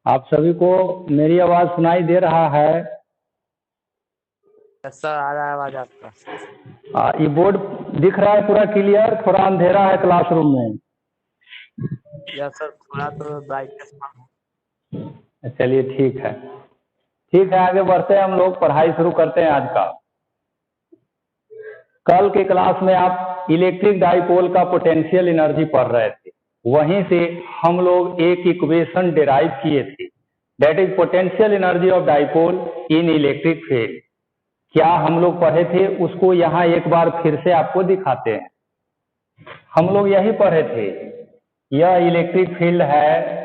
आप सभी को मेरी आवाज सुनाई दे रहा है? सर आ रहा है आवाज आपका। ये बोर्ड दिख रहा है पूरा क्लियर? थोड़ा अंधेरा है क्लासरूम में। यस सर, थोड़ा तो ब्राइटनेस कम। चलिए ठीक है, ठीक है, आगे बढ़ते हैं, हम लोग पढ़ाई शुरू करते हैं आज का। कल के क्लास में आप इलेक्ट्रिक डाइपोल का पोटेंशियल एनर्जी पढ़ रहे थे, वहीं से हम लोग एक इक्वेशन डिराइव किए थे, that is potential energy of dipole in electric field. क्या हम लोग पढ़े थे उसको यहाँ एक बार फिर से आपको दिखाते हैं। हम लोग यही पढ़े थे, यह इलेक्ट्रिक फील्ड है,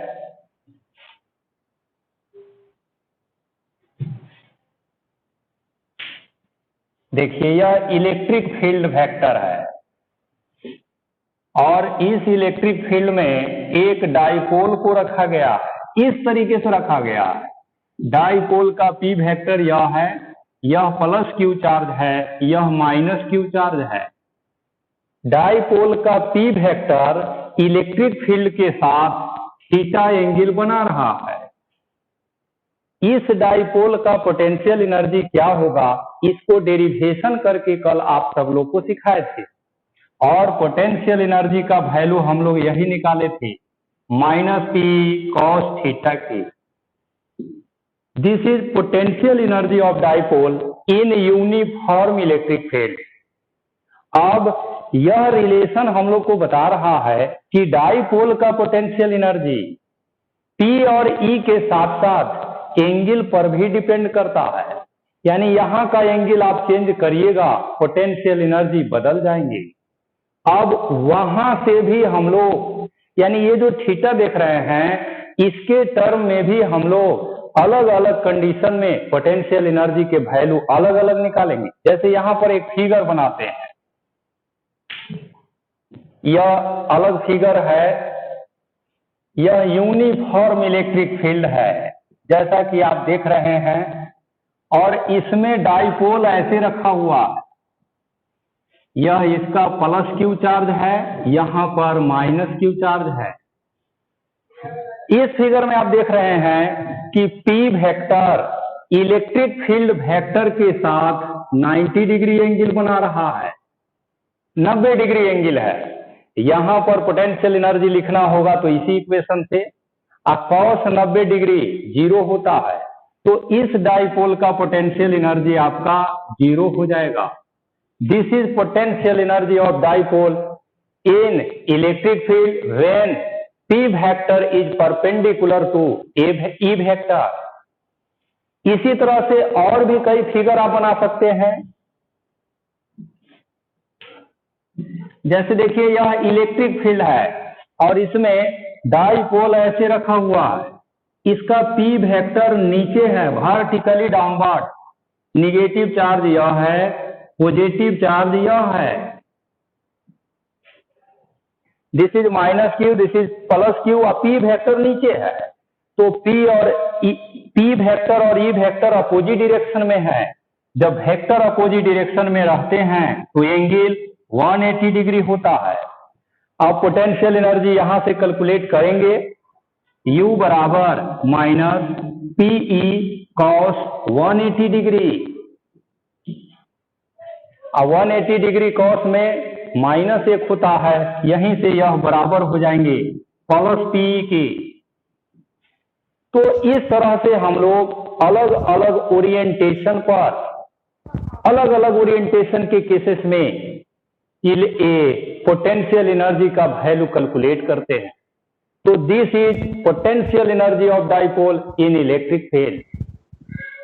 देखिए यह इलेक्ट्रिक फील्ड वेक्टर है और इस इलेक्ट्रिक फील्ड में एक डाइपोल को रखा गया, इस तरीके से रखा गया है। डाइपोल का पी वेक्टर यह है, यह प्लस क्यू चार्ज है, यह माइनस क्यू चार्ज है। डाइपोल का पी वेक्टर इलेक्ट्रिक फील्ड के साथ थीटा एंगल बना रहा है। इस डाइपोल का पोटेंशियल एनर्जी क्या होगा, इसको डेरिवेशन करके कल आप सब लोग को सिखाए थे और पोटेंशियल एनर्जी का वैल्यू हम लोग यही निकाले थे, माइनस पी कॉस थीटा की। This is potential energy of dipole in uniform electric field. अब यह रिलेशन हम लोग को बता रहा है कि डाइपोल का पोटेंशियल एनर्जी पी और ई के साथ साथ एंगल पर भी डिपेंड करता है, यानी यहां का एंगल आप चेंज करिएगा पोटेंशियल एनर्जी बदल जाएंगे। अब वहां से भी हम लोग, यानी ये जो थीटा देख रहे हैं, इसके टर्म में भी हम लोग अलग अलग कंडीशन में पोटेंशियल एनर्जी के वैल्यू अलग अलग निकालेंगे। जैसे यहां पर एक फिगर बनाते हैं, यह अलग फिगर है, यह यूनिफॉर्म इलेक्ट्रिक फील्ड है जैसा कि आप देख रहे हैं, और इसमें डाइपोल ऐसे रखा हुआ है, यह इसका प्लस क्यू चार्ज है, यहां पर माइनस क्यू चार्ज है। इस फिगर में आप देख रहे हैं कि P vector electric field vector के साथ 90 डिग्री एंगल बना रहा है, 90 डिग्री एंगल है। यहां पर पोटेंशियल एनर्जी लिखना होगा तो इसी इक्वेशन से, cos 90 डिग्री जीरो होता है, तो इस डाइपोल का पोटेंशियल एनर्जी आपका जीरो हो जाएगा। This is potential energy of dipole in electric field when P vector is perpendicular to E vector. इसी तरह से और भी कई फिगर आप बना सकते हैं। जैसे देखिए यह इलेक्ट्रिक फील्ड है और इसमें डाइपोल ऐसे रखा हुआ है, इसका पी वेक्टर नीचे है, वर्टिकली डाउनवर्ड, निगेटिव चार्ज यह है, पॉजिटिव चार्ज यह है। This is minus Q, this is plus Q, और पी वेक्टर नीचे है, तो पी वेक्टर और ई वेक्टर अपोजिट डायरेक्शन में है। जब वेक्टर अपोजिट डायरेक्शन में रहते हैं तो एंगल 180 डिग्री होता है। अब पोटेंशियल एनर्जी यहां से कैलकुलेट करेंगे, U बराबर माइनस पीई कॉस 180 डिग्री। अब 180 डिग्री कॉस में माइनस एक होता है, यहीं से यह बराबर हो जाएंगे प्लस पीई के। तो इस तरह से हम लोग अलग अलग ओरिएंटेशन पर, अलग अलग ओरिएंटेशन के केसेस में पोटेंशियल एनर्जी का वैल्यू कैलकुलेट करते हैं। तो this is potential energy of dipole in electric field.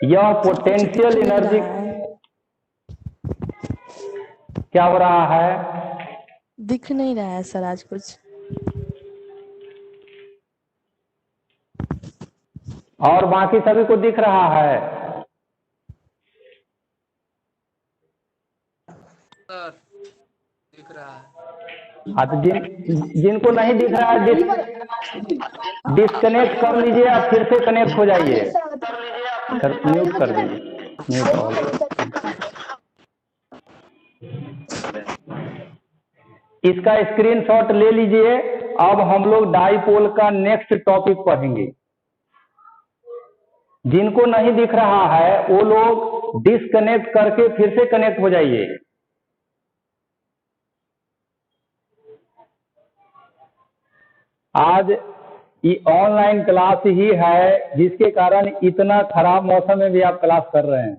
यह पोटेंशियल एनर्जी क्या हो रहा है? दिख नहीं रहा है सर आज कुछ। और बाकी सभी को दिख रहा है? सर दिख रहा है। हाँ, तो जिनको नहीं दिख रहा है डिस्कनेक्ट कर लीजिए या फिर से कनेक्ट हो जाइए। म्यूट कर दीजिए, म्यूट ऑल। इसका स्क्रीनशॉट ले लीजिए। अब हम लोग डाइपोल का नेक्स्ट टॉपिक पढ़ेंगे। जिनको नहीं दिख रहा है वो लोग डिस्कनेक्ट करके फिर से कनेक्ट हो जाइए। आज ये ऑनलाइन क्लास ही है जिसके कारण इतना खराब मौसम में भी आप क्लास कर रहे हैं।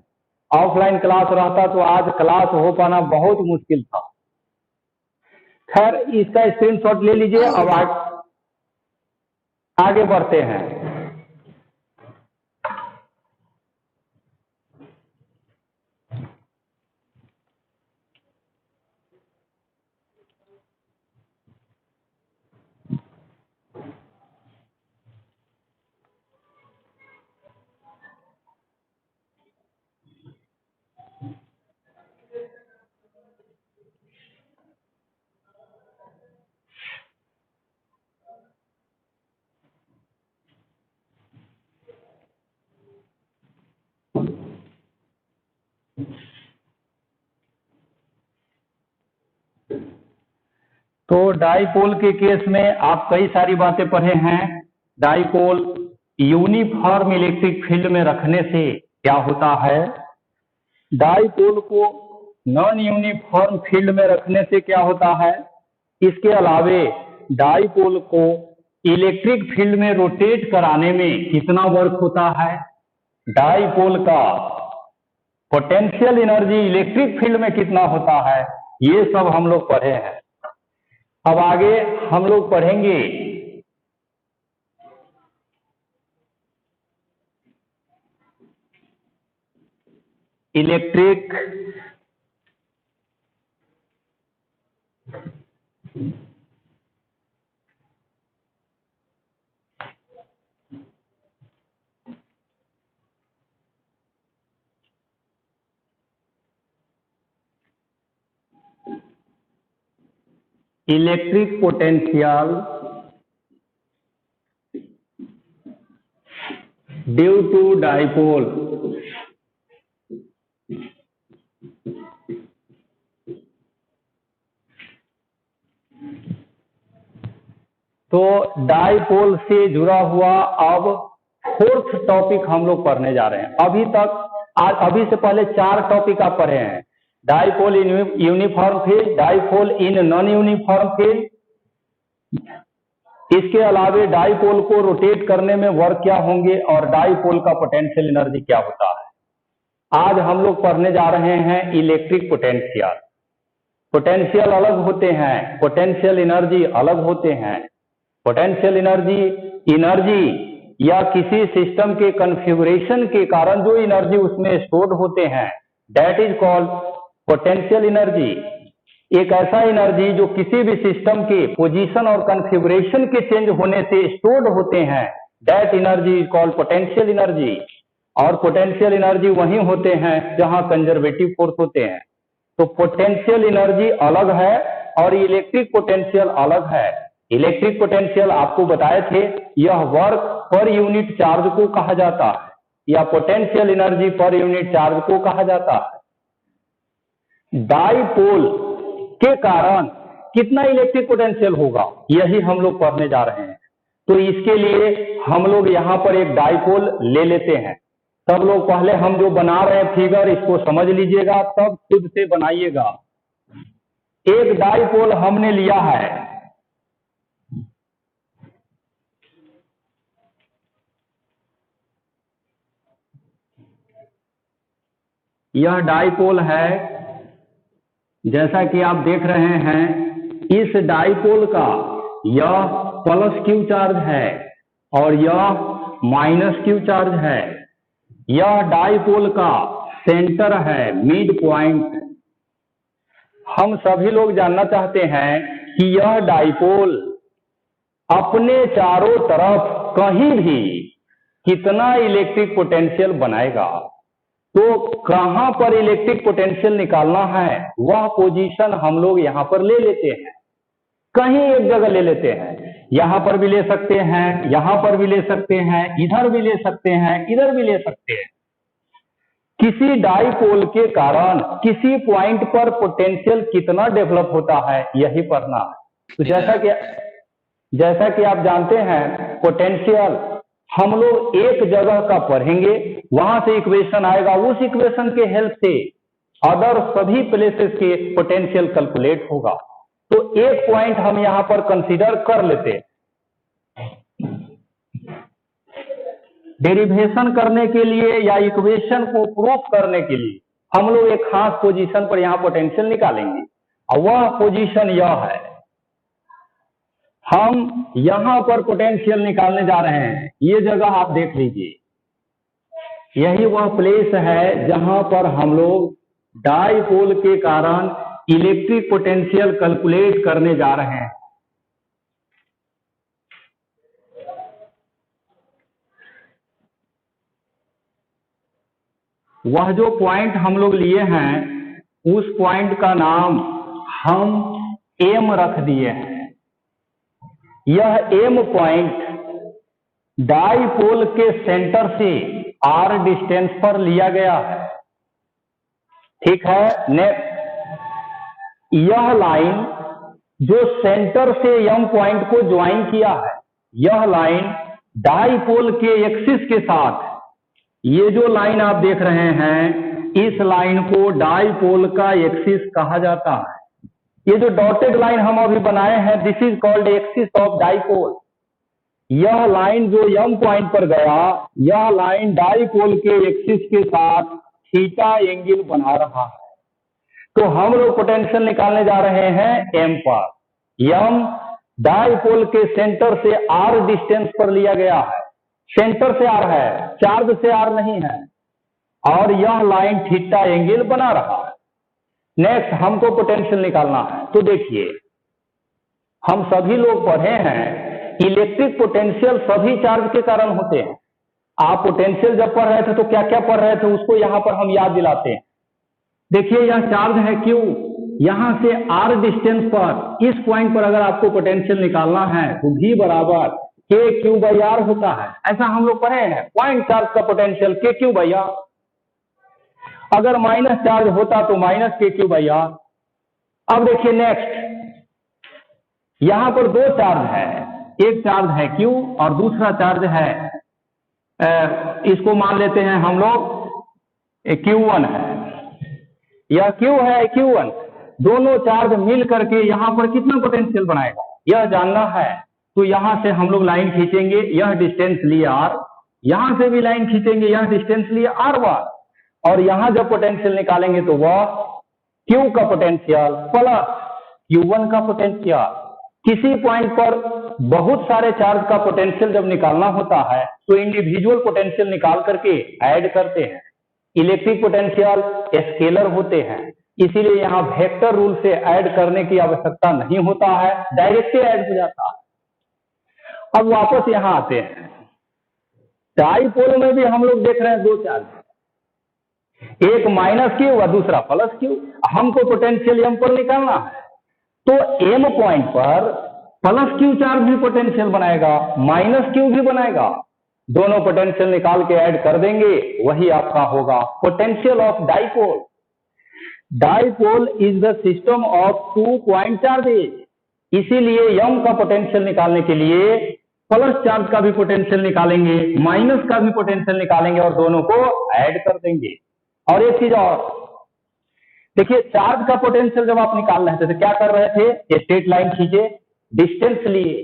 ऑफलाइन क्लास रहता तो आज क्लास हो पाना बहुत मुश्किल था। खैर, इसका स्क्रीनशॉट ले लीजिए। अब आगे बढ़ते हैं। तो डाइपोल के केस में आप कई सारी बातें पढ़े हैं। डाइपोल यूनिफॉर्म इलेक्ट्रिक फील्ड में रखने से क्या होता है, डाइपोल को नॉन यूनिफॉर्म फील्ड में रखने से क्या होता है, इसके अलावे डाइपोल को इलेक्ट्रिक फील्ड में रोटेट कराने में कितना वर्क होता है, डाइपोल का पोटेंशियल एनर्जी इलेक्ट्रिक फील्ड में कितना होता है, ये सब हम लोग पढ़े हैं। अब आगे हम लोग पढ़ेंगे electric potential due to dipole. तो डाइपोल से जुड़ा हुआ अब फोर्थ टॉपिक हम लोग पढ़ने जा रहे हैं। अभी से पहले 4 टॉपिक आप पढ़े हैं। Dipole in uniform field, dipole in non uniform field, इसके अलावे डाइपोल को रोटेट करने में वर्क क्या होंगे और डाइपोल का पोटेंशियल एनर्जी क्या होता है। आज हम लोग पढ़ने जा रहे हैं इलेक्ट्रिक पोटेंशियल। पोटेंशियल अलग होते हैं, पोटेंशियल एनर्जी अलग होते हैं। पोटेंशियल एनर्जी या किसी सिस्टम के कॉन्फ़िगरेशन के कारण जो एनर्जी उसमें स्टोर्ड होते हैं, that is called potential energy. एक ऐसा एनर्जी जो किसी भी सिस्टम के पोजीशन और कॉन्फ़िगरेशन के चेंज होने से स्टोर्ड होते हैं, that energy is called potential energy. और पोटेंशियल एनर्जी वहीं होते हैं जहां कंजर्वेटिव फोर्स होते हैं। तो पोटेंशियल एनर्जी अलग है और इलेक्ट्रिक पोटेंशियल अलग है। इलेक्ट्रिक पोटेंशियल आपको बताए थे, यह वर्क पर यूनिट चार्ज को कहा जाता है, या potential energy per unit charge को कहा जाता है। डाइपोल के कारण कितना इलेक्ट्रिक पोटेंशियल होगा, यही हम लोग पढ़ने जा रहे हैं। तो इसके लिए हम लोग यहां पर एक डाइपोल ले लेते हैं। सब लोग पहले हम जो बना रहे हैं फिगर, इसको समझ लीजिएगा, तब खुद से बनाइएगा। एक डाइपोल हमने लिया है, यह डाइपोल है। जैसा कि आप देख रहे हैं, इस डाइपोल का यह प्लस क्यू चार्ज है और यह माइनस क्यू चार्ज है। यह डाइपोल का सेंटर है, मिड पॉइंट। हम सभी लोग जानना चाहते हैं कि यह डाइपोल अपने चारों तरफ कहीं भी कितना इलेक्ट्रिक पोटेंशियल बनाएगा। तो कहां पर इलेक्ट्रिक पोटेंशियल निकालना है वह पोजीशन हम लोग यहां पर ले लेते हैं, कहीं एक जगह ले लेते हैं। यहां पर भी ले सकते हैं, यहां पर भी ले सकते हैं, इधर भी ले सकते हैं, इधर भी ले सकते हैं। किसी डाइपोल के कारण किसी पॉइंट पर पोटेंशियल कितना डेवलप होता है यही पढ़ना है। तो जैसा कि आप जानते हैं पोटेंशियल हम लोग एक जगह का पढ़ेंगे, वहां से इक्वेशन आएगा, उस इक्वेशन के हेल्प से अदर सभी प्लेसेस के पोटेंशियल कैलकुलेट होगा। तो एक पॉइंट हम यहां पर कंसीडर कर लेते हैं। डेरिवेशन करने के लिए या इक्वेशन को प्रूफ करने के लिए हम लोग एक खास पोजीशन पर यहां पोटेंशियल निकालेंगे और वह पोजीशन यह है। हम यहां पर पोटेंशियल निकालने जा रहे हैं, ये जगह आप देख लीजिए, यही वह प्लेस है जहां पर हम लोग डाइपोल के कारण इलेक्ट्रिक पोटेंशियल कैलकुलेट करने जा रहे हैं। वह जो पॉइंट हम लोग लिए हैं उस पॉइंट का नाम हम एम रख दिए हैं। यह एम पॉइंट डाइपोल के सेंटर से आर डिस्टेंस पर लिया गया है। ठीक है, नेक्स्ट, यह लाइन जो सेंटर से एम पॉइंट को ज्वाइन किया है, यह लाइन डाइपोल के एक्सिस के साथ, ये जो लाइन आप देख रहे हैं इस लाइन को डाइपोल का एक्सिस कहा जाता है। ये जो डॉटेड लाइन हम अभी बनाए हैं this is called axis of dipole. यह लाइन जो एम पॉइंट पर गया, यह लाइन डाइपोल के एक्सिस के साथ थीटा एंगल बना रहा है। तो हम लोग पोटेंशियल निकालने जा रहे हैं एम पर। एम डाइपोल के सेंटर से आर डिस्टेंस पर लिया गया है, सेंटर से आर है, चार्ज से आर नहीं है, और यह लाइन थीटा एंगल बना रहा है। नेक्स्ट हमको पोटेंशियल निकालना है। तो देखिए हम सभी लोग पढ़े हैं इलेक्ट्रिक पोटेंशियल सभी चार्ज के कारण होते हैं। आप पोटेंशियल जब पढ़ रहे थे तो क्या क्या पढ़ रहे थे उसको यहां पर हम याद दिलाते हैं। देखिए यह चार्ज है क्यू, यहां से आर डिस्टेंस पर इस पॉइंट पर अगर आपको पोटेंशियल निकालना है तो V बराबर के क्यू बाई आर होता है। ऐसा हम लोग पढ़े हैं, पॉइंट चार्ज का पोटेंशियल के क्यू बाई आर। अगर माइनस चार्ज होता तो minus K Q by are. अब देखिए नेक्स्ट, यहां पर दो चार्ज है, एक चार्ज है क्यू और दूसरा चार्ज है इसको मान लेते हैं हम लोग Q1 है, यह Q है Q1। दोनों चार्ज मिल करके यहां पर कितना पोटेंशियल बनाएगा यह जानना है। तो यहां से हम लोग लाइन खींचेंगे, यह डिस्टेंस लिए आर, यहां से भी लाइन खींचेंगे, यह डिस्टेंस लिए आर बार, और यहां जब पोटेंशियल निकालेंगे तो वह Q का पोटेंशियल प्लस Q1 का पोटेंशियल। किसी पॉइंट पर बहुत सारे चार्ज का पोटेंशियल जब निकालना होता है तो इंडिविजुअल पोटेंशियल निकाल करके ऐड करते हैं। इलेक्ट्रिक पोटेंशियल स्केलर होते हैं, इसीलिए यहां वेक्टर रूल से ऐड करने की आवश्यकता नहीं होता है, डायरेक्ट ऐड हो जाता है। अब वापस यहां आते हैं, डाइपोल में भी हम लोग देख रहे हैं दो चार्ज, एक माइनस क्यू और दूसरा प्लस क्यू। हमको पोटेंशियल एम पर निकालना है तो एम पॉइंट पर प्लस क्यू चार्ज भी पोटेंशियल बनाएगा, माइनस क्यू भी बनाएगा। दोनों पोटेंशियल निकाल के ऐड कर देंगे, वही आपका होगा potential of dipole. Dipole is the system of 2 point charges. इसीलिए एम का पोटेंशियल निकालने के लिए प्लस चार्ज का भी पोटेंशियल निकालेंगे, माइनस का भी पोटेंशियल निकालेंगे और दोनों को ऐड कर देंगे। और एक चीज और देखिए, चार्ज का पोटेंशियल जब आप निकाल रहे थे तो क्या कर रहे थे, स्ट्रेट लाइन खींचे, डिस्टेंस लिए,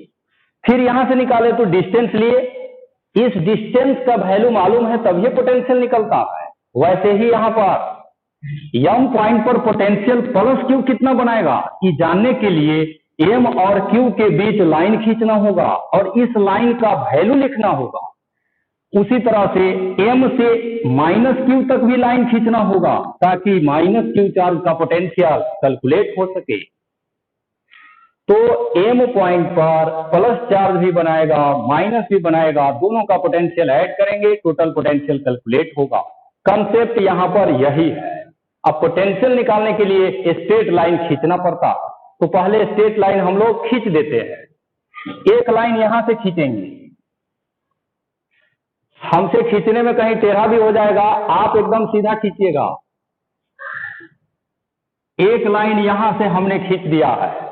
फिर यहां से निकाले तो डिस्टेंस लिए, इस डिस्टेंस का वैल्यू मालूम है तब ये पोटेंशियल निकलता है। वैसे ही यहां पर एम पॉइंट पर पोटेंशियल प्लस क्यू कितना बनाएगा ये जानने के लिए एम और क्यू के बीच लाइन खींचना होगा और इस लाइन का वैल्यू लिखना होगा। उसी तरह से एम से माइनस क्यू तक भी लाइन खींचना होगा ताकि माइनस क्यू चार्ज का पोटेंशियल कैलकुलेट हो सके। तो एम पॉइंट पर प्लस चार्ज भी बनाएगा माइनस भी बनाएगा, दोनों का पोटेंशियल ऐड करेंगे, टोटल पोटेंशियल कैलकुलेट होगा। कंसेप्ट यहां पर यही है। अब पोटेंशियल निकालने के लिए स्ट्रेट लाइन खींचना पड़ता, तो पहले स्ट्रेट लाइन हम लोग खींच देते हैं। एक लाइन यहां से खींचेंगे, हमसे खींचने में कहीं टेढ़ा भी हो जाएगा, आप एकदम सीधा खींचिएगा। एक लाइन यहां से हमने खींच दिया है,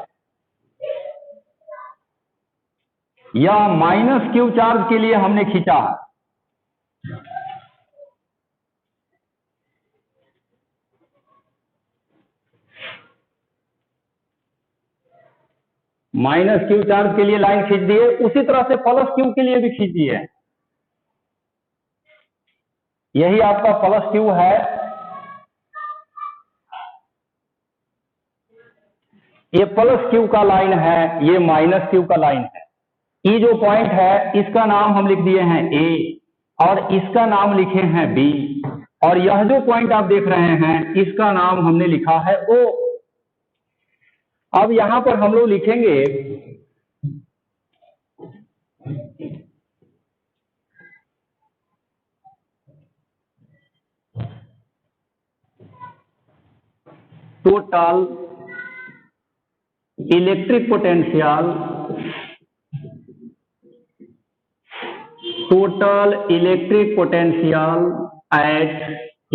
या माइनस क्यू चार्ज के लिए हमने खींचा है। माइनस क्यू चार्ज के लिए लाइन खींच दिए, उसी तरह से प्लस क्यू के लिए भी खींच दिए। यही आपका प्लस क्यू है, ये प्लस क्यू का लाइन है, ये माइनस क्यू का लाइन है। ये जो पॉइंट है इसका नाम हम लिख दिए हैं ए, और इसका नाम लिखे हैं बी, और यह जो पॉइंट आप देख रहे हैं इसका नाम हमने लिखा है ओ। अब यहां पर हम लोग लिखेंगे total electric potential, total electric potential at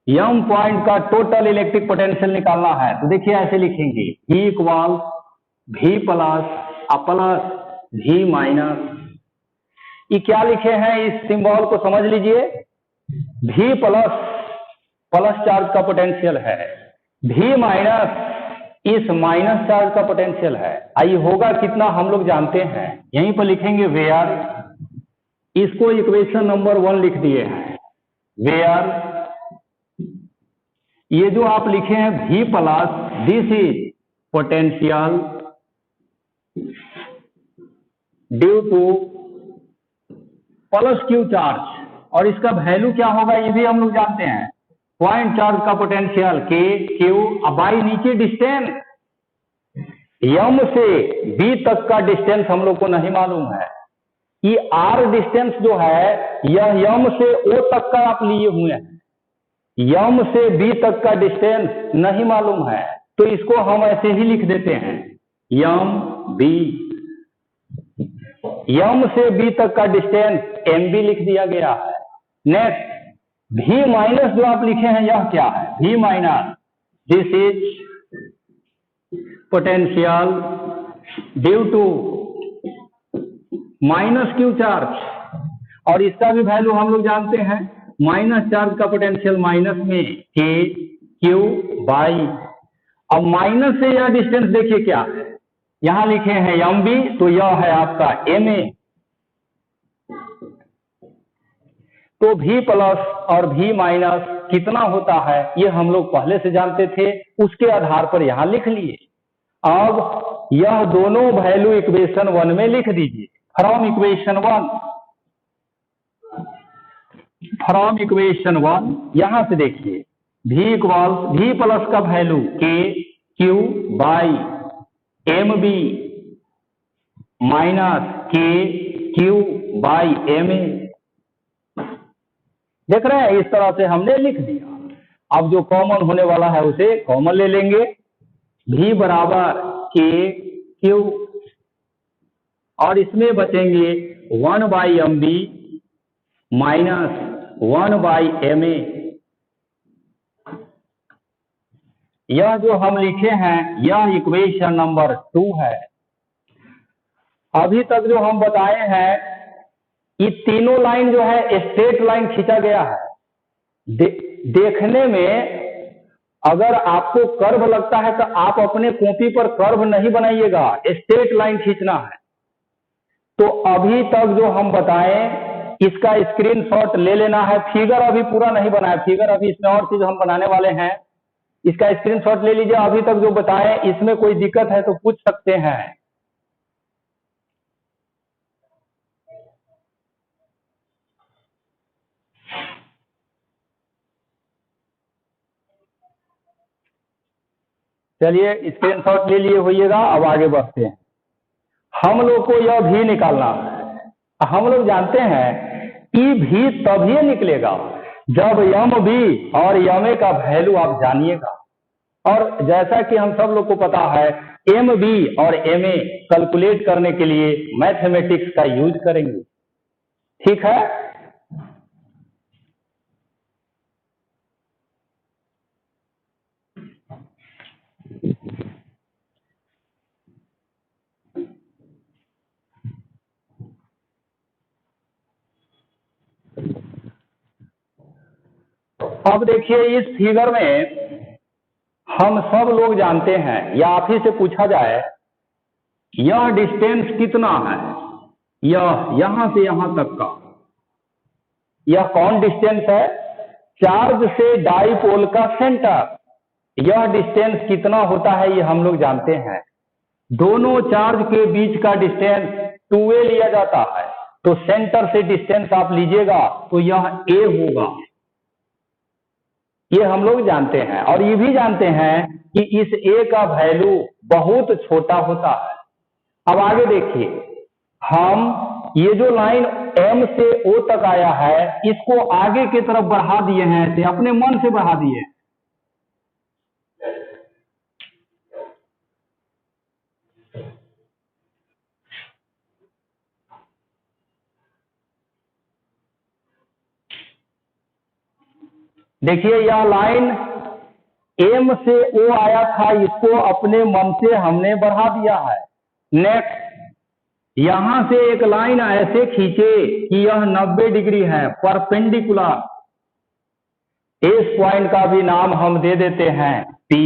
M point का टोटल इलेक्ट्रिक पोटेंशियल निकालना है। तो देखिए ऐसे लिखेंगे, E equal V plus V minus. ये क्या लिखे हैं, इस सिंबल को समझ लीजिए। V प्लस चार्ज का पोटेंशियल है, V माइनस इस माइनस चार्ज का पोटेंशियल है। आइए होगा कितना हम लोग जानते हैं, यहीं पर लिखेंगे वेयर, इसको इक्वेशन नंबर 1 लिख दिए हैं। वेयर ये जो आप लिखे हैं V plus, this is potential due two plus Q charge, और इसका वैल्यू क्या होगा ये भी हम लोग जानते हैं। पॉइंट चार्ज का पोटेंशियल के क्यू, बाई नीचे डिस्टेंस, यम से बी तक का डिस्टेंस हम लोग को नहीं मालूम है। ये आर डिस्टेंस जो है यह यम से ओ तक का आप लिए हुए हैं, यम से बी तक का डिस्टेंस नहीं मालूम है, तो इसको हम ऐसे ही लिख देते हैं यम बी। यम से बी तक का डिस्टेंस एम बी लिख दिया गया है। नेक्स्ट V माइनस जो आप लिखे हैं यह क्या है, V minus this is potential due to minus Q charge, और इसका भी वैल्यू हम लोग जानते हैं। माइनस चार्ज का पोटेंशियल माइनस में के क्यू बाई, अब माइनस से यह डिस्टेंस देखिए क्या है, यहां लिखे हैं एम बी, तो यह है आपका एम ए। तो V प्लस और V माइनस कितना होता है ये हम लोग पहले से जानते थे, उसके आधार पर यहां लिख लिए। अब यह दोनों वैल्यू इक्वेशन 1 में लिख दीजिए। फ्रॉम इक्वेशन 1 यहां से देखिए V इक्वल V प्लस का value K Q by M B minus K Q by M A. देख रहे हैं, इस तरह से हमने लिख दिया। अब जो कॉमन होने वाला है उसे कॉमन ले लेंगे, V बराबर के क्यू, और इसमें बचेंगे 1 by M B minus 1 by M A. यह जो हम लिखे हैं यह इक्वेशन नंबर 2 है। अभी तक जो हम बताए हैं ये तीनों लाइन जो है स्ट्रेट लाइन खींचा गया है। देखने में अगर आपको कर्व लगता है तो आप अपने कॉपी पर कर्व नहीं बनाइएगा, स्ट्रेट लाइन खींचना है। तो अभी तक जो हम बताएं इसका स्क्रीनशॉट ले लेना है। फिगर अभी पूरा नहीं बना है, फिगर अभी इसमें और चीज हम बनाने वाले हैं, इसका स्क्रीनशॉट ले लीजिए। अभी तक जो बताएं इसमें कोई दिक्कत है तो पूछ सकते हैं। चलिए स्क्रीनशॉट ले लिए होइएगा। अब आगे बढ़ते हैं। हम लोग को यह भी निकालना है। हम लोग जानते हैं कि भी तभी निकलेगा जब यम भी और यम ए का वैल्यू आप जानिएगा। और जैसा कि हम सब लोग को पता है एम बी और एम ए कैलकुलेट करने के लिए मैथमेटिक्स का यूज करेंगे। ठीक है। अब देखिए इस फिगर में हम सब लोग जानते हैं या आप ही से पूछा जाए यह डिस्टेंस कितना है, यह यहां से यहां तक का, यह कौन डिस्टेंस है? चार्ज से डाइपोल का सेंटर। यह डिस्टेंस कितना होता है ये हम लोग जानते हैं। दोनों चार्ज के बीच का डिस्टेंस 2a लिया जाता है, तो सेंटर से डिस्टेंस आप लीजिएगा तो यह a होगा। ये हम लोग जानते हैं और ये भी जानते हैं कि इस a का वैल्यू बहुत छोटा होता है। अब आगे देखिए, हम ये जो लाइन M से O तक आया है इसको आगे की तरफ बढ़ा दिए हैं, ऐसे अपने मन से बढ़ा दिए। देखिए यह लाइन M से O आया था, इसको अपने मन से हमने बढ़ा दिया है। नेक्स्ट यहां से एक लाइन ऐसे खींचे कि यह 90 डिग्री है, परपेंडिकुलर। इस पॉइंट का भी नाम हम दे देते हैं P।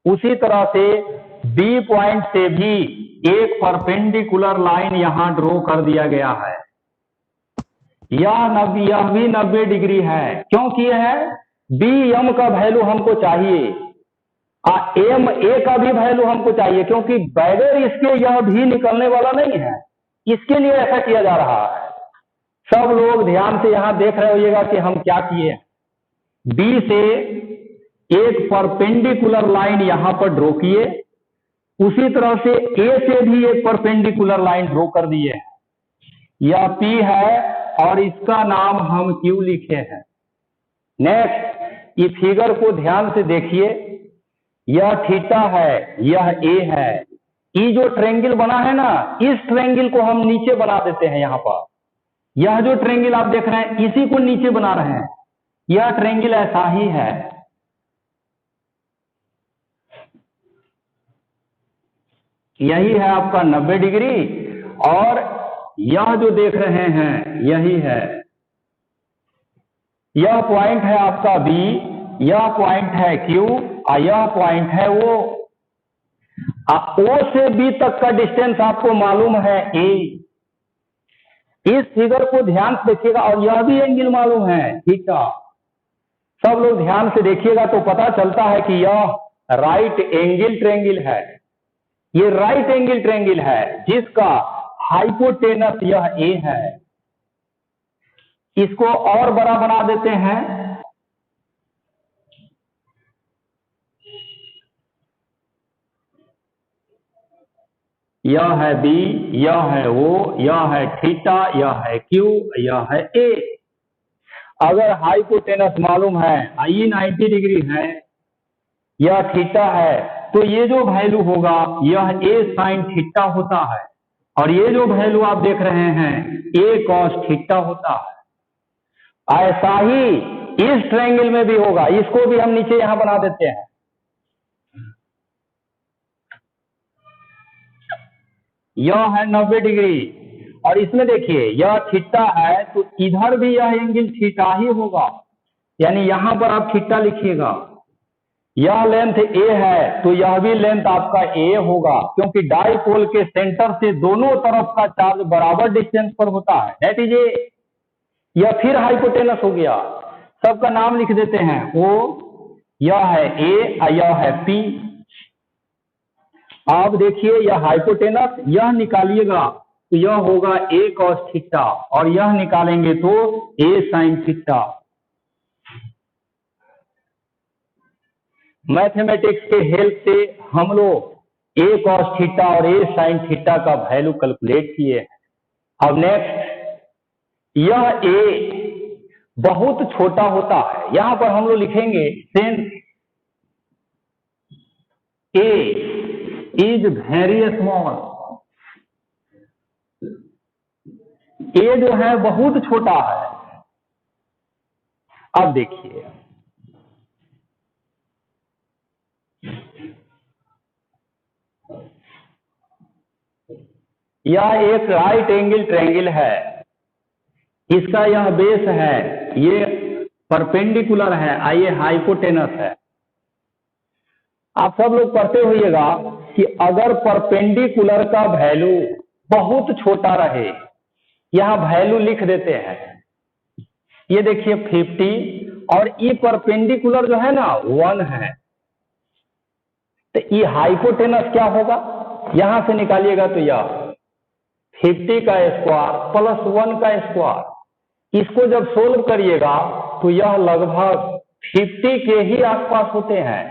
उसी तरह से B पॉइंट से भी एक परपेंडिकुलर लाइन यहां ड्रॉ कर दिया गया है। यह भी 90 डिग्री है। क्यों किए हैं? बी एम का वैल्यू हमको चाहिए, एम ए का भी वैल्यू हमको चाहिए, क्योंकि बगैर इसके यह भी निकलने वाला नहीं है। इसके लिए ऐसा किया जा रहा है। सब लोग ध्यान से यहां देख रहे होइएगा कि हम क्या किए। बी से एक परपेंडिकुलर लाइन यहां पर ड्रॉ किए, उसी तरह से ए से भी एक परपेंडिकुलर लाइन ड्रॉ कर दिए। यह P है और इसका नाम हम Q लिखे हैं। नेक्स्ट, ये फिगर को ध्यान से देखिए, यह थीटा है, यह A है। ये जो ट्रायंगल बना है ना, इस ट्रायंगल को हम नीचे बना देते हैं। यहां पर यह जो ट्रायंगल आप देख रहे हैं इसी को नीचे बना रहे हैं। यह ट्रायंगल ऐसा ही है। यही है आपका 90 डिग्री और यह जो देख रहे हैं यही है। यह पॉइंट है आपका B, यह पॉइंट है Q और यह पॉइंट है O। O से B तक का डिस्टेंस आपको मालूम है A। इस फिगर को ध्यान से देखिएगा और यह भी एंगल मालूम है थीटा। सब लोग ध्यान से देखिएगा तो पता चलता है कि यह राइट एंगल ट्रायंगल है। ये राइट एंगल ट्रायंगल है जिसका हाइपोटेनस यह A है। इसको और बड़ा बना देते हैं। यह है B, यह है O, यह है थीटा, यह है Q, यह है A। अगर हाइपोटेनस मालूम है, ये 90 डिग्री है, यह थीटा है, तो ये जो वैल्यू होगा यह A sin थीटा होता है और ये जो वैल्यू आप देख रहे हैं A cos थीटा होता है। ऐसा ही इस ट्रायंगल में भी होगा। इसको भी हम नीचे यहां बना देते हैं। यह है 90 डिग्री और इसमें देखिए यह थीटा है, तो इधर भी यह एंगल थीटा ही होगा, यानी यहां पर आप थीटा लिखिएगा। यह लेंथ A है तो यह भी लेंथ आपका A होगा, क्योंकि डाइपोल के सेंटर से दोनों तरफ का चार्ज बराबर डिस्टेंस पर होता है। That is A। यह फिर हाइपोटेनस हो गया। सबका नाम लिख देते हैं O, यह है A और यह है P। आप देखिए यह हाइपोटेनस, यह निकालिएगा तो यह होगा A cos थीटा और यह निकालेंगे तो A sin थीटा। मैथमेटिक्स के हेल्प से हम लोग ए कॉस थीटा और ए साइन थीटा का वैल्यू कैलकुलेट किए हैं। अब नेक्स्ट, यह ए बहुत छोटा होता है, यहां पर हम लोग लिखेंगे since A is very small, A जो है बहुत छोटा है। अब देखिए, यह एक राइट एंगल ट्रायंगल है, इसका यह बेस है, ये परपेंडिकुलर है, ये हाइपोटेनस है। आप सब लोग पढ़ते होइएगा कि अगर परपेंडिकुलर का वैल्यू बहुत छोटा रहे, यहां वैल्यू लिख देते हैं, ये देखिए 50 और ये परपेंडिकुलर जो है ना 1 है, तो ये हाइपोटेनस क्या होगा, यहां से निकालिएगा तो यह 50 का स्क्वायर प्लस 1 का स्क्वायर, इसको जब सोल्व करिएगा तो यह लगभग 50 के ही आसपास होते हैं।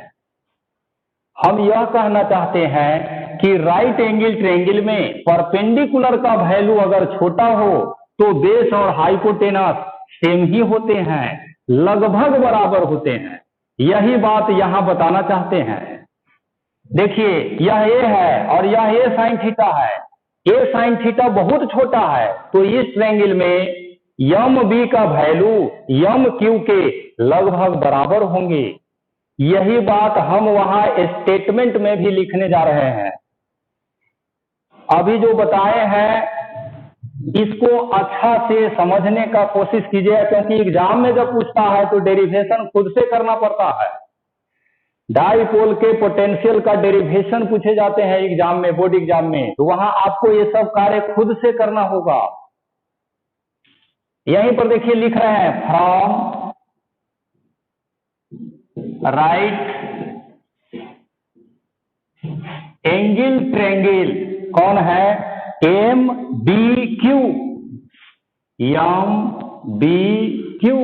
हम यह कहना चाहते हैं कि राइट एंगल ट्रायंगल में परपेंडिकुलर का वैल्यू अगर छोटा हो तो बेस और हाइपोटेनस सेम ही होते हैं, लगभग बराबर होते हैं। यही बात यहां बताना चाहते हैं। देखिए, यह ए है और यह ए साइन थीटा है, ए साइन थीटा बहुत छोटा है, तो इस ट्रायंगल में यम बी का वैल्यू यम क्यू के लगभग बराबर होंगे। यही बात हम वहां स्टेटमेंट में भी लिखने जा रहे हैं। अभी जो बताए हैं इसको अच्छा से समझने का कोशिश कीजिए, क्योंकि एग्जाम में जब पूछता है तो डेरिवेशन खुद से करना पड़ता है। डाइपोल के पोटेंशियल का डेरिवेशन पूछे जाते हैं एग्जाम में, बोर्ड एग्जाम में, तो वहां आपको ये सब कार्य खुद से करना होगा। यहीं पर देखिए लिख रहे हैं, फ्रॉम राइट एंगल ट्रायंगल कौन है, M B Q, M B Q,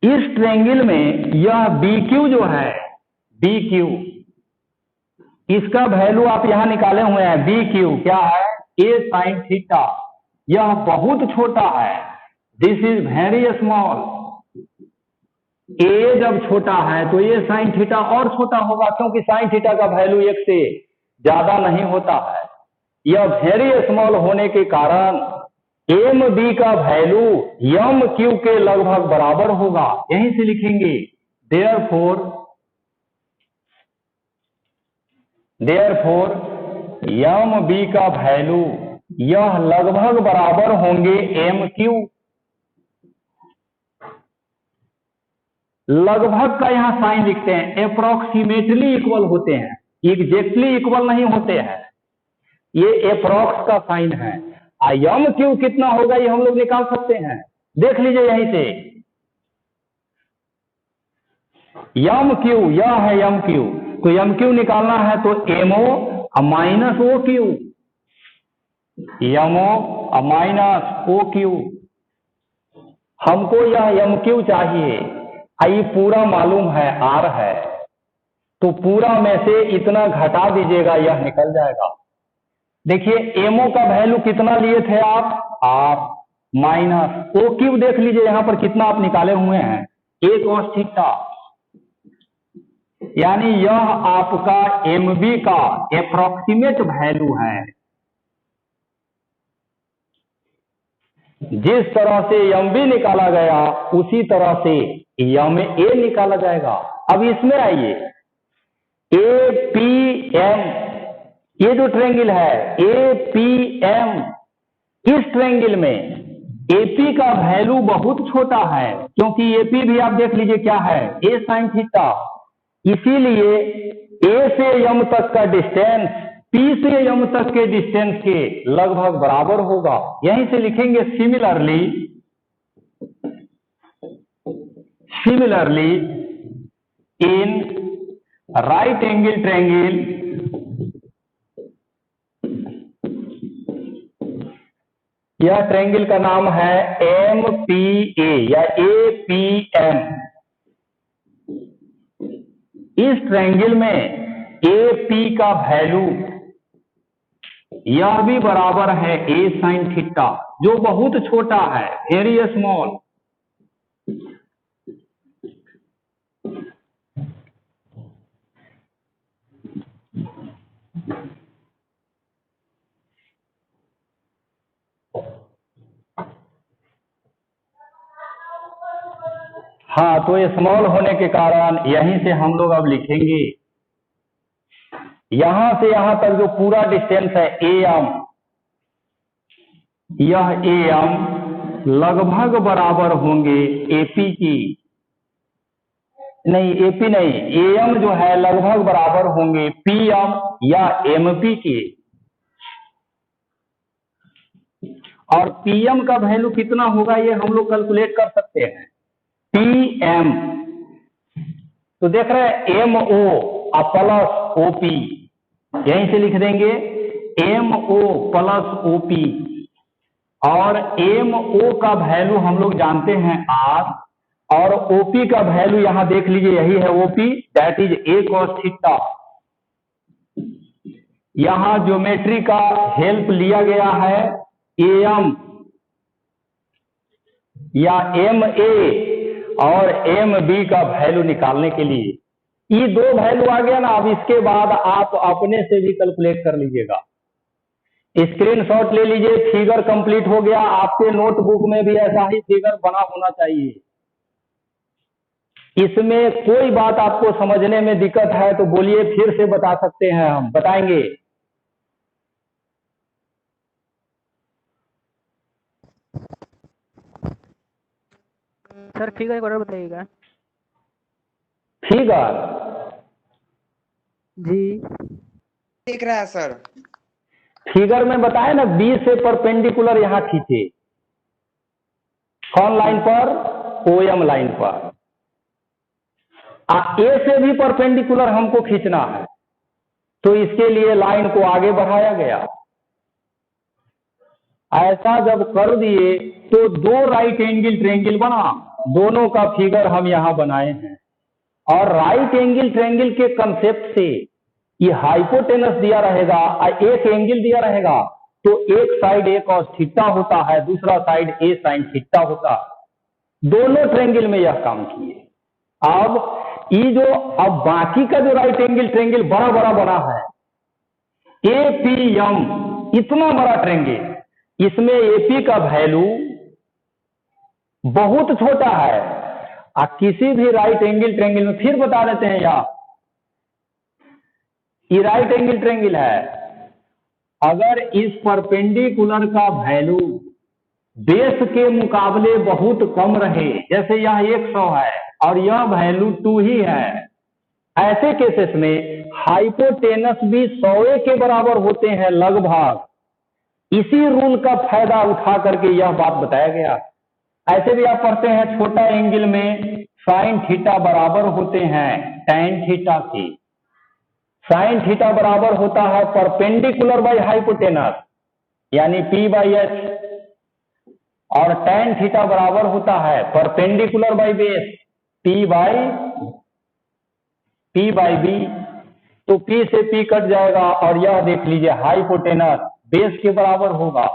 इस ट्रायंगल में यह बी क्यू जो है, बी क्यू, इसका वैल्यू आप यहां निकाले हुए हैं, बी क्यू क्या है, ए साइन थीटा, यह बहुत छोटा है, दिस इज वेरी स्मॉल। ए जब छोटा है तो ये साइन थीटा और छोटा होगा, क्योंकि साइन थीटा का वैल्यू 1 से ज्यादा नहीं होता है। यह वेरी स्मॉल होने के कारण एम बी का वैल्यू यम क्यू के लगभग बराबर होगा। यहीं से लिखेंगे, देयरफॉर यम बी का वैल्यू यह लगभग बराबर होंगे एम क्यू। लगभग का यहां साइन लिखते हैं, अप्रोक्सीमेटली इक्वल होते हैं, एग्जैक्टली इक्वल नहीं होते हैं, ये अप्रोक्स का साइन है। यम क्यू कितना होगा ये हम लोग निकाल सकते हैं, देख लीजिए यहीं से, यम क्यू यह है यम क्यू, तो यम क्यू निकालना है तो MO minus O Q, MO minus O Q, हमको यह यम क्यू चाहिए। ये पूरा मालूम है आर है, तो पूरा में से इतना घटा दीजिएगा, यह निकल जाएगा। देखिए एमओ का वैल्यू कितना लिए थे आप, आर, माइनस ओ क्यू देख लीजिए यहां पर कितना आप निकाले हुए हैं, ए कॉस थीटा, यानी यह आपका एम बी का अप्रोक्सीमेट वैल्यू है। जिस तरह से एम बी निकाला गया उसी तरह से एम ए निकाला जाएगा। अब इसमें आइए, ए पी एम, ये जो ट्रायंगल है ए पी एम, इस ट्रायंगल में एपी का वैल्यू बहुत छोटा है, क्योंकि एपी भी आप देख लीजिए क्या है, ए साइन थीटा, इसीलिए ए से यम तक का डिस्टेंस पी से यम तक के डिस्टेंस के लगभग बराबर होगा। यहीं से लिखेंगे similarly in right angle triangle यह ट्रायंगल का नाम है एम पी ए या ए पी एम। इस ट्रायंगल में ए पी का वैल्यू यह भी बराबर है ए साइन थीटा, जो बहुत छोटा है, वेरी स्मॉल। हाँ, तो स्मॉल होने के कारण यहीं से हम लोग अब लिखेंगे, यहां से यहां तक जो पूरा डिस्टेंस है ए एम, यह ए एम लगभग बराबर होंगे एपी की, नहीं एपी नहीं, ए एम जो है लगभग बराबर होंगे पी एम या एमपी के। और पीएम का वैल्यू कितना होगा ये हम लोग कैलकुलेट कर सकते हैं। पीएम तो देख रहे हैं एम ओ प्लस ओपी, यहीं से लिख देंगे एम ओ प्लस ओपी। और एम ओ का वैल्यू हम लोग जानते हैं आर, और ओपी का वैल्यू यहां देख लीजिए, यही है OP, that is a cos theta. यहां ज्योमेट्री का हेल्प लिया गया है एम या एम ए और एम बी का वैल्यू निकालने के लिए। ये दो वैल्यू आ गया ना, अब इसके बाद आप अपने से भी कैलकुलेट कर लीजिएगा। स्क्रीनशॉट ले लीजिए, फिगर कंप्लीट हो गया। आपके नोटबुक में भी ऐसा ही फिगर बना होना चाहिए। इसमें कोई बात आपको समझने में दिक्कत है तो बोलिए, फिर से बता सकते हैं, हम बताएंगे। सर फिगर एक और बताइएगा। फिगर जी दिख रहा है सर। फिगर में बताया ना, बी से परपेंडिकुलर यहां खींचे, कौन लाइन पर, ओएम लाइन पर। ए से भी परपेंडिकुलर हमको खींचना है, तो इसके लिए लाइन को आगे बढ़ाया गया। ऐसा जब कर दिए तो दो राइट एंगल ट्रायंगल बना, दोनों का फिगर हम यहां बनाए हैं। और राइट एंगल ट्रायंगल के कंसेप्ट से ये हाइपोटेनस दिया रहेगा, एक एंगल दिया रहेगा, तो एक साइड ए कॉस थीटा होता है, दूसरा साइड ए साइन थीटा होता है। दोनों ट्रायंगल में यह काम किए। अब ये जो अब बाकी का जो राइट एंगल ट्रायंगल बड़ा बड़ा बना है, एपीएम, इतना बड़ा ट्रायंगल, इसमें एपी का वैल्यू बहुत छोटा है। किसी भी राइट एंगल ट्रायंगल में, फिर बता देते हैं, यहां ये राइट एंगल ट्रायंगल है, अगर इस परपेंडिकुलर का वैल्यू बेस के मुकाबले बहुत कम रहे, जैसे यह 100 है और यह वैल्यू 2 ही है, ऐसे केसेस में हाइपोटेनस भी 100 के बराबर होते हैं लगभग। इसी रूल का फायदा उठा करके यह बात बताया गया। ऐसे भी आप पढ़ते हैं, छोटा एंगल में साइन थीटा बराबर होते हैं टैन थीटा के। साइन थीटा बराबर होता है परपेंडिकुलर बाई हाइपोटेनस, यानी पी बाई एच, और टैन थीटा बराबर होता है perpendicular by base, P by B. तो पी से पी कट जाएगा, और यह देख लीजिए हाइपोटेनस बेस के बराबर होगा।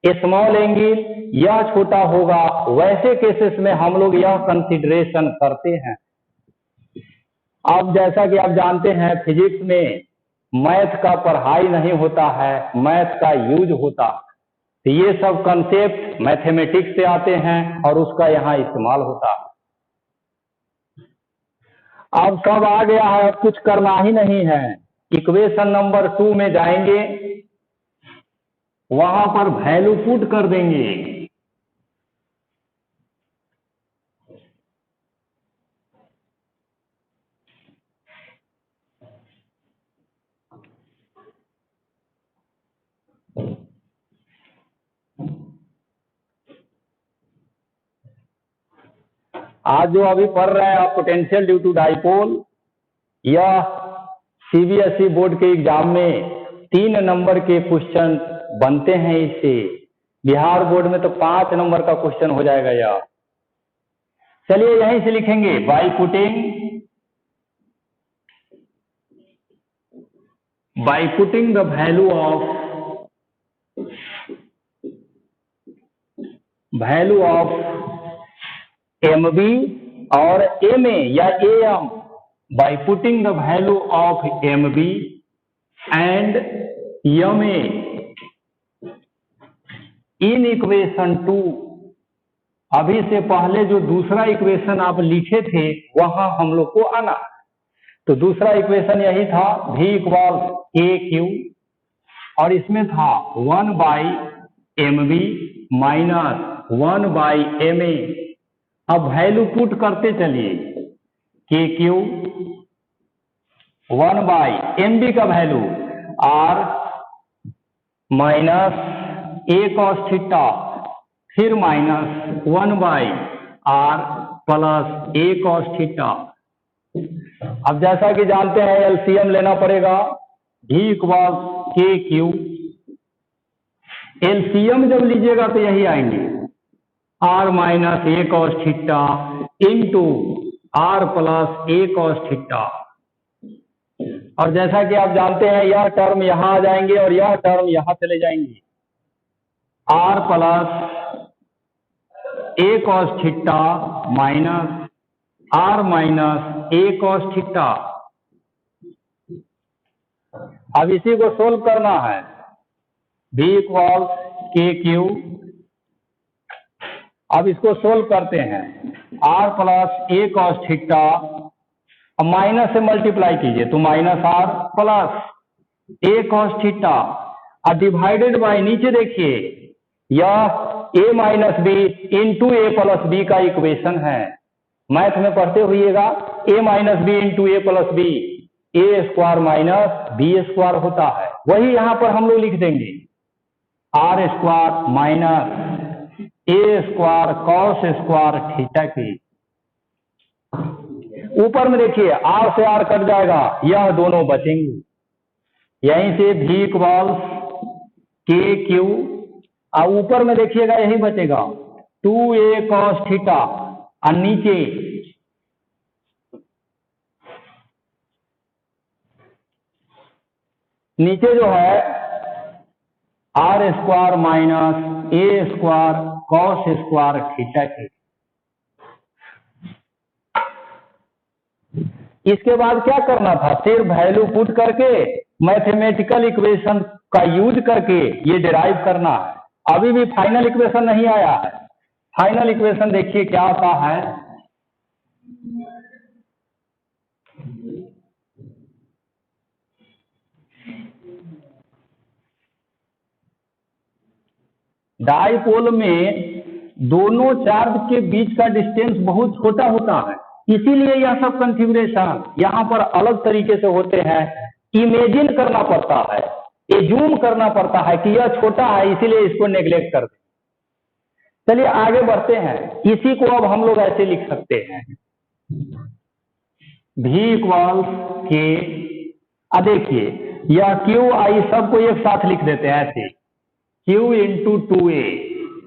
स्मॉल एंगल यह छोटा होगा। वैसे केसेस में हम लोग यह कंसिडरेशन करते हैं। अब जैसा कि आप जानते हैं, फिजिक्स में मैथ का पढ़ाई नहीं होता है, मैथ का यूज होता है। तो ये सब कंसेप्ट मैथमेटिक्स से आते हैं और उसका यहाँ इस्तेमाल होता है। अब सब आ गया है, अब कुछ करना ही नहीं है। इक्वेशन नंबर 2 में जाएंगे, वहां पर वैल्यू पुट कर देंगे। आज जो अभी पढ़ रहे हैं आप, पोटेंशियल ड्यू टू डाइपोल, यह सीबीएसई बोर्ड के एग्जाम में 3 नंबर के क्वेश्चन बनते हैं इससे। बिहार बोर्ड में तो 5 नंबर का क्वेश्चन हो जाएगा यह। चलिए यहीं से लिखेंगे, by putting by putting the value of MB और MA या AM, by putting the value of MB and MA in equation 2, अभी से पहले जो दूसरा इक्वेशन आप लिखे थे वहां हम लोग को आना। तो दूसरा इक्वेशन यही था V इक्वल्स KQ और इसमें था 1/MB माइनस 1/MA। अब वैल्यू पुट करते चलिए, KQ 1/MB का value R minus A cos theta, फिर minus 1/R plus A cos theta. अब जैसा कि जानते हैं एलसीएम लेना पड़ेगा, V इक्वल्स KQ, एलसीएम जब लीजिएगा तो यही आएंगे R minus A cos theta into R plus A cos theta. और जैसा कि आप जानते हैं यह टर्म यहां आ जाएंगे और यह टर्म यहां चले जाएंगे, R plus A cos theta minus R minus A cos theta. अब इसी को सोल्व करना है, V इक्वल्स KQ। अब इसको सोल्व करते हैं, R plus A cos theta, अब माइनस से मल्टीप्लाई कीजिए तो minus R plus A cos theta और डिवाइडेड बाय, नीचे देखिए यह A minus B into A plus B का इक्वेशन है। मैथ में पढ़ते हुईएगा, A minus B into A plus B, A square minus B square होता है। वही यहां पर हम लोग लिख देंगे R square minus A square cos square theta की। ऊपर में देखिए R से R कट जाएगा, यह दोनों बचेंगे। यहीं से V इक्वल्स KQ और ऊपर में देखिएगा यही बचेगा 2A cos थीटा और नीचे जो है R square minus A square cos square theta की। इसके बाद क्या करना था, सिर्फ वैल्यू पुट करके मैथमेटिकल इक्वेशन का यूज करके ये डिराइव करना है। अभी भी फाइनल इक्वेशन नहीं आया है। फाइनल इक्वेशन देखिए क्या आता है, डाइपोल में दोनों चार्ज के बीच का डिस्टेंस बहुत छोटा होता है, इसीलिए यह सब कॉन्फ़िगरेशन यहाँ पर अलग तरीके से होते हैं। इमेजिन करना पड़ता है, एज्यूम करना पड़ता है कि यह छोटा है, इसीलिए इसको नेग्लेक्ट कर दें। चलिए आगे बढ़ते हैं, इसी को अब हम लोग ऐसे लिख सकते हैं, V इक्वल्स के, देखिए यह Q I सबको एक साथ लिख देते हैं ऐसे, Q इंटू 2A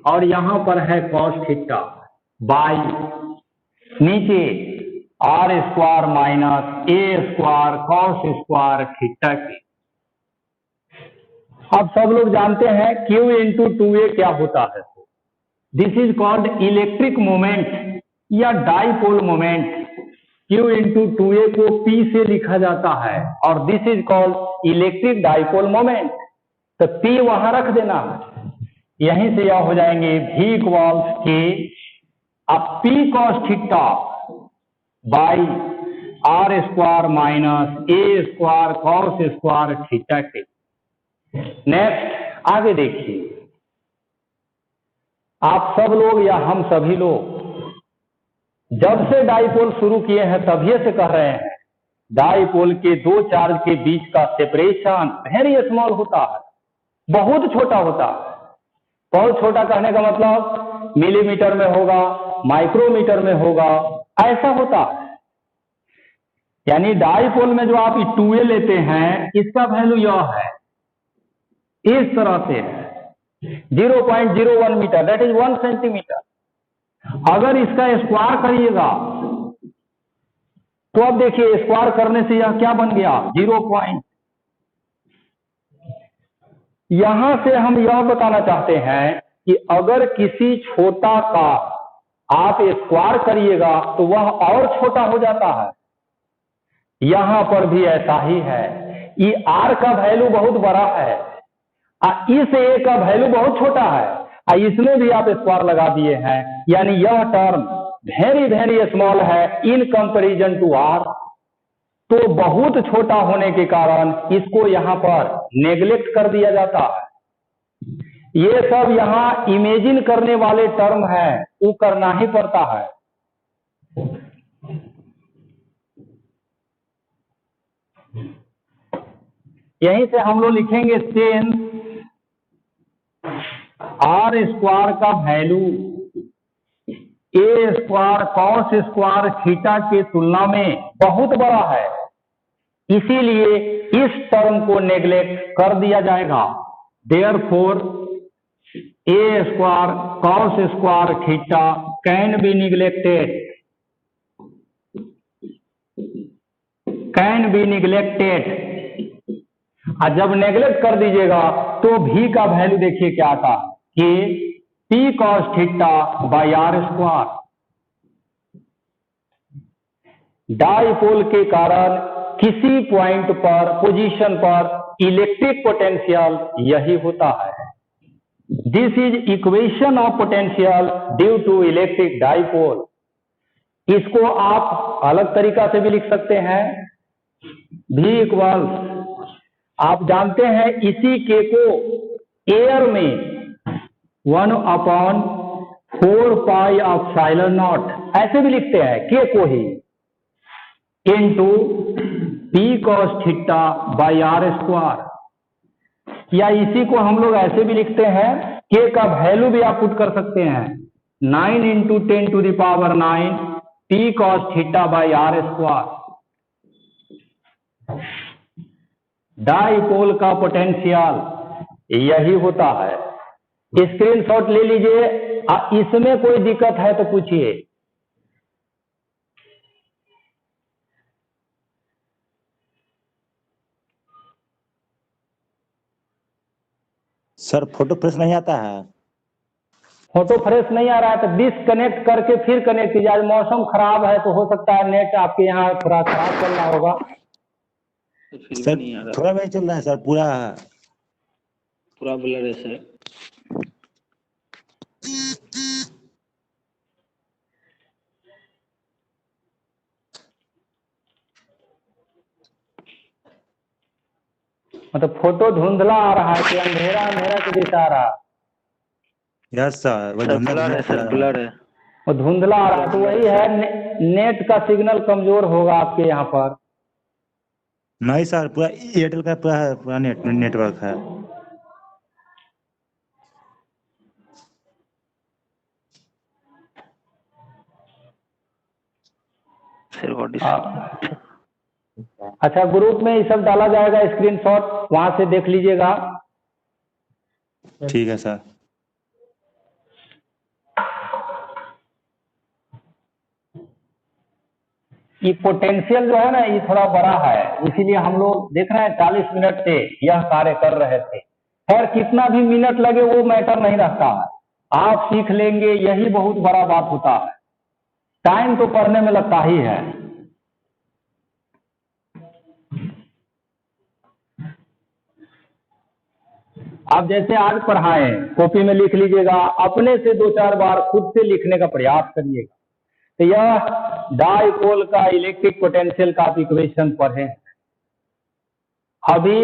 और यहां पर है cos थीटा बाई नीचे R square minus A square cos square theta की। अब सब लोग जानते हैं Q इंटू 2A क्या होता है, this is called electric moment या dipole moment. Q into 2A को P से लिखा जाता है और this is called electric dipole moment. तो P वहां रख देना है, यहीं से यह हो जाएंगे V इक्वल्स के अब P cos theta by R square minus A square cos square theta के। नेक्स्ट आगे देखिए, आप सब लोग या हम सभी लोग जब से डाइपोल शुरू किए हैं तभी से कह रहे हैं, डाइपोल के दो चार्ज के बीच का सेपरेशन वेरी स्मॉल होता है, बहुत छोटा होता है। बहुत छोटा कहने का मतलब मिलीमीटर में होगा, माइक्रोमीटर में होगा, ऐसा होता है। यानी डाइपोल में जो आप 2A लेते हैं इसका वैल्यू यह है, इस तरह से है 0.01 मीटर, दैट इज 1 सेंटीमीटर। अगर इसका स्क्वायर करिएगा तो अब देखिए स्क्वायर करने से यह क्या बन गया 0.01 यहां से हम यह बताना चाहते हैं कि अगर किसी छोटा का आप स्क्वायर करिएगा तो वह और छोटा हो जाता है। यहां पर भी ऐसा ही है। ये आर का वैल्यू बहुत बड़ा है, इस ए का वैल्यू बहुत छोटा है, इसमें भी आप स्क्वायर लगा दिए हैं, यानी यह टर्म वेरी वेरी स्मॉल है इन कंपैरिजन टू आर। तो बहुत छोटा होने के कारण इसको यहां पर नेग्लेक्ट कर दिया जाता है। ये सब यहां इमेजिन करने वाले टर्म है, वो करना ही पड़ता है। यहीं से हम लोग लिखेंगे सेंस आर स्क्वायर का वैल्यू ए स्क्वायर कॉस स्क्वायर थीटा के तुलना में बहुत बड़ा है, इसीलिए इस टर्म को नेग्लेक्ट कर दिया जाएगा। Therefore A square cos square theta can be neglected, can be neglected. और जब नेग्लेक्ट कर दीजिएगा तो भी का वैल्यू देखिए क्या आता कि P cos theta by R square. Dipole के कारण किसी पॉइंट पर पोजीशन पर इलेक्ट्रिक पोटेंशियल यही होता है। This is equation of potential due to electric dipole. इसको आप अलग तरीका से भी लिख सकते हैं, V इक्वल्स, आप जानते हैं इसी के को एयर में 1/4 पाई एप्सिलॉन नॉट ऐसे भी लिखते हैं, के को ही into P cos theta by R square. या इसी को हम लोग ऐसे भी लिखते हैं, के का वैल्यू भी आप पुट कर सकते हैं 9 × 10⁹ P cos theta by R square. Dipole का पोटेंशियल यही होता है। स्क्रीनशॉट ले लीजिए, इसमें कोई दिक्कत है तो पूछिए। सर फोटो फ्रेश नहीं आता है। फोटो फ्रेश नहीं आ रहा है तो डिसकनेक्ट करके फिर कनेक्ट कीजिए। आज मौसम खराब है तो हो सकता है नेट आपके यहाँ थोड़ा खराब चल रहा होगा। सर थोड़ा नहीं चल रहा है सर, पूरा ब्लर है सर। मतलब फोटो धुंधला आ रहा है कि अंधेरा अंधेरा के जैसा आ रहा है? यस सर, वो ब्लर है सर, ब्लर है। वो धुंधला आ रहा है तो वही है, नेट का सिग्नल कमजोर होगा आपके यहाँ पर। नहीं सर, पूरा एयरटेल का पूरा नेटवर्क है। अच्छा, ग्रुप में ये सब डाला जाएगा स्क्रीनशॉट, वहां से देख लीजिएगा। ठीक है सर। ये पोटेंशियल जो है ना, ये थोड़ा बड़ा है, इसीलिए हम लोग देख रहे हैं 40 मिनट से यह कार्य कर रहे थे। खैर कितना भी मिनट लगे वो मैटर नहीं रखता है, आप सीख लेंगे यही बहुत बड़ा बात होता है। टाइम तो पढ़ने में लगता ही है। आप जैसे आज पढ़ाएं कॉपी में लिख लीजिएगा, अपने से 2-4 बार खुद से लिखने का प्रयास करिएगा। तो यह डाइपोल का इलेक्ट्रिक पोटेंशियल का आप इक्वेशन पढ़े। अभी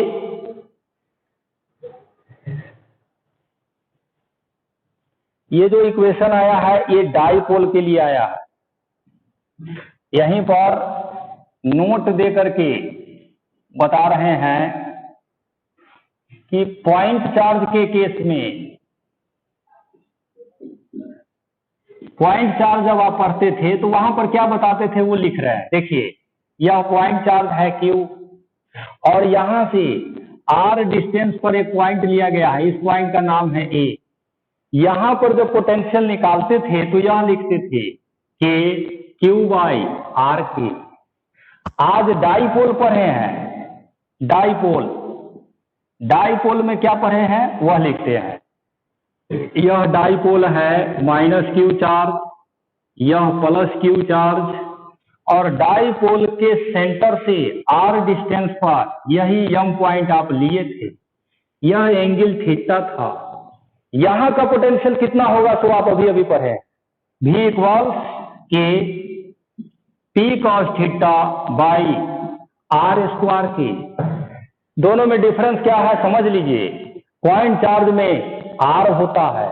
ये जो इक्वेशन आया है ये डाइपोल के लिए आया है। यहीं पर नोट दे करके बता रहे हैं कि पॉइंट चार्ज के केस में, पॉइंट चार्ज जब आप पढ़ते थे तो वहां पर क्या बताते थे वो लिख रहे हैं। देखिए यह पॉइंट चार्ज है Q और यहां से R डिस्टेंस पर एक पॉइंट लिया गया है, इस पॉइंट का नाम है A। यहां पर जब पोटेंशियल निकालते थे तो यहां लिखते थे K Q/R। आज डाइपोल पढ़े हैं, डाइपोल डाइपोल में क्या पढ़े हैं वह लिखते हैं। यह डाइपोल है माइनस क्यू चार्ज, यह प्लस क्यू चार्ज, और डाइपोल के सेंटर से आर डिस्टेंस पर यही एम पॉइंट आप लिए थे, यह एंगल थीटा था। यहां का पोटेंशियल कितना होगा सो आप अभी अभी पढ़े, V equals K P cos theta by R square के। दोनों में डिफरेंस क्या है समझ लीजिए। पॉइंट चार्ज में आर होता है,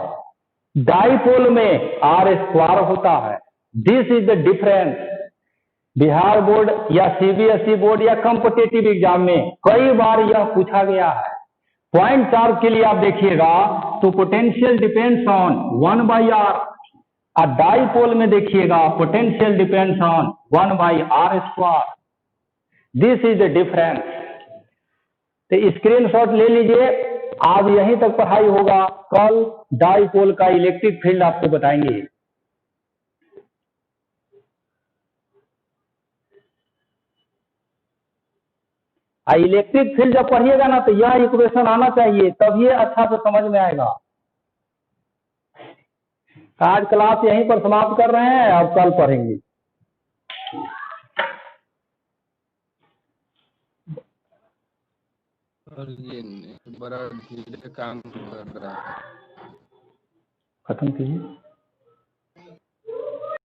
डाइपोल में आर स्क्वायर होता है। This is the difference. Bihar board या सीबीएसई बोर्ड या कॉम्पिटिटिव एग्जाम में कई बार यह पूछा गया है। पॉइंट चार्ज के लिए आप देखिएगा तो पोटेंशियल डिपेंड्स ऑन 1/r, और डाइपोल में देखिएगा potential depends on 1/r square. This is the difference. तो स्क्रीनशॉट ले लीजिए। आज यहीं तक पढ़ाई होगा, कल डाइपोल का इलेक्ट्रिक फील्ड आपको बताएंगे। इलेक्ट्रिक फील्ड जब पढ़िएगा ना तो यह इक्वेशन आना चाहिए, तब ये अच्छा से समझ में आएगा। आज क्लास यहीं पर समाप्त कर रहे हैं और कल पढ़ेंगे। और ये बड़ा धीरे काम कर रहा है। खत्म कीजिए।